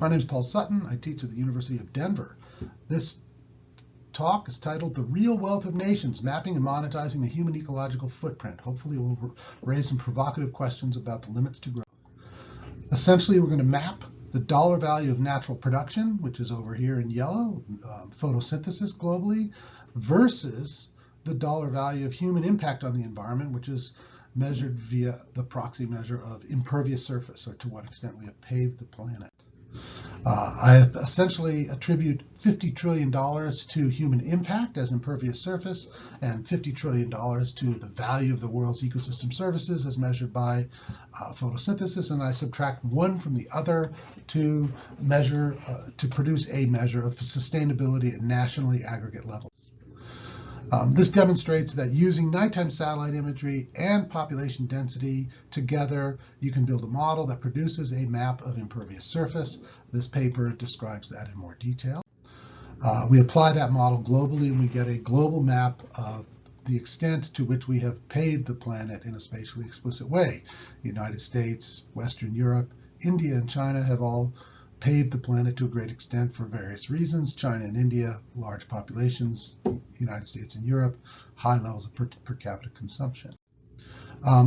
My name is Paul Sutton. I teach at the University of Denver. This talk is titled The Real Wealth of Nations, Mapping and Monetizing the Human Ecological Footprint. Hopefully we'll raise some provocative questions about the limits to growth. Essentially, we're going to map the dollar value of natural production, which is over here in yellow, photosynthesis globally, versus the dollar value of human impact on the environment, which is measured via the proxy measure of impervious surface, or to what extent we have paved the planet. I essentially attribute $50 trillion to human impact as impervious surface and $50 trillion to the value of the world's ecosystem services as measured by photosynthesis, and I subtract one from the other to measure, to produce a measure of sustainability at nationally aggregate levels. This demonstrates that using nighttime satellite imagery and population density together, you can build a model that produces a map of impervious surface. This paper describes that in more detail. We apply that model globally and we get a global map of the extent to which we have paved the planet in a spatially explicit way. The United States, Western Europe, India, and China have all paved the planet to a great extent for various reasons. China and India, large populations, United States and Europe, high levels of per capita consumption.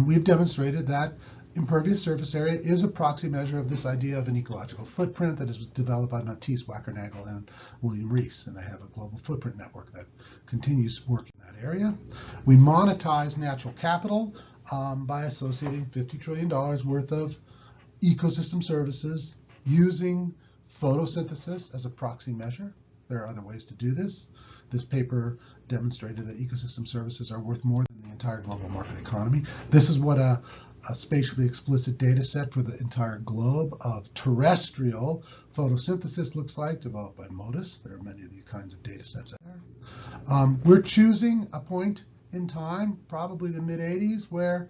We've demonstrated that impervious surface area is a proxy measure of this idea of an ecological footprint that is developed by Matisse, Wackernagel, and William Rees, and they have a global footprint network that continues to work in that area. We monetize natural capital by associating $50 trillion worth of ecosystem services using photosynthesis as a proxy measure. There are other ways to do this. This paper demonstrated that ecosystem services are worth more than the entire global market economy. This is what a spatially explicit data set for the entire globe of terrestrial photosynthesis looks like, developed by Modis. There are many of these kinds of data sets out there. We're choosing a point in time, probably the mid-'80s, where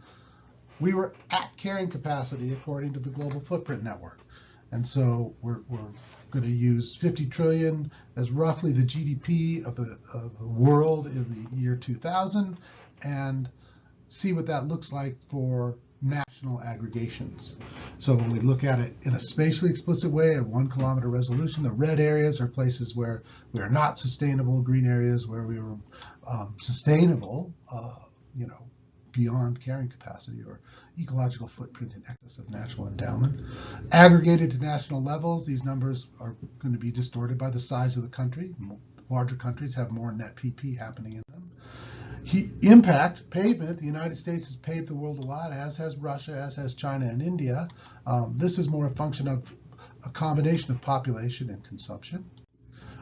we were at carrying capacity according to the Global Footprint Network. And so we're going to use 50 trillion as roughly the GDP of the world in the year 2000 and see what that looks like for national aggregations. So when we look at it in a spatially explicit way at 1 kilometer resolution, the red areas are places where we are not sustainable, green areas where we are sustainable, beyond carrying capacity or ecological footprint in excess of natural endowment. Aggregated to national levels, these numbers are going to be distorted by the size of the country. Larger countries have more net PP happening in them. Impact, pavement, the United States has paved the world a lot, as has Russia, as has China and India. This is more a function of a combination of population and consumption.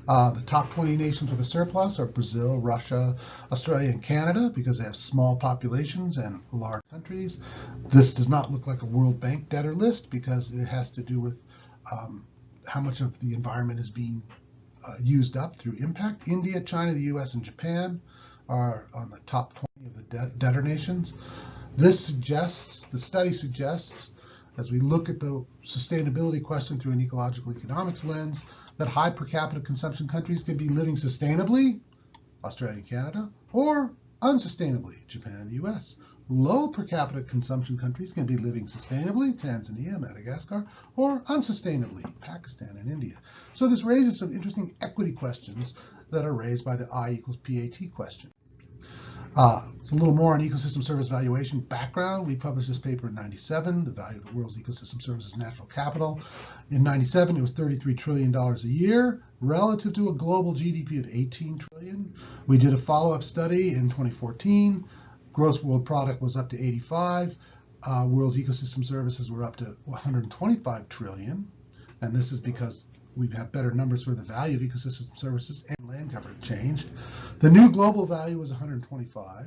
The top 20 nations with a surplus are Brazil, Russia, Australia, and Canada because they have small populations and large countries. This does not look like a World Bank debtor list because it has to do with how much of the environment is being used up through impact. India, China, the US, and Japan are on the top 20 of the debtor nations. The study suggests, as we look at the sustainability question through an ecological economics lens, that high per capita consumption countries can be living sustainably, Australia and Canada, or unsustainably, Japan and the US. Low per capita consumption countries can be living sustainably, Tanzania, Madagascar, or unsustainably, Pakistan and India. So this raises some interesting equity questions that are raised by the I equals PAT question. So a little more on ecosystem service valuation background. We published this paper in '97, the value of the world's ecosystem services natural capital. In '97, it was $33 trillion a year relative to a global GDP of 18 trillion. We did a follow-up study in 2014. Gross world product was up to 85. World's ecosystem services were up to 125 trillion. And this is because we've had better numbers for the value of ecosystem services and land cover changed. The new global value was 125.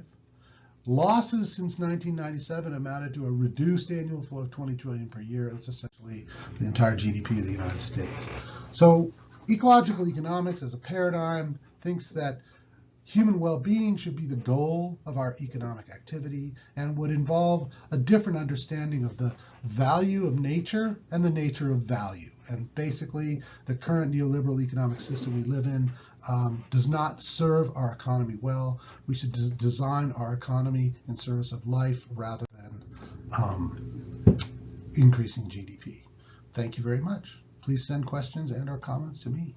Losses since 1997 amounted to a reduced annual flow of 20 trillion per year. That's essentially the entire GDP of the United States. So ecological economics as a paradigm thinks that human well-being should be the goal of our economic activity and would involve a different understanding of the value of nature and the nature of value. And basically, the current neoliberal economic system we live in does not serve our economy well. We should design our economy in service of life rather than increasing GDP. Thank you very much. Please send questions and or comments to me.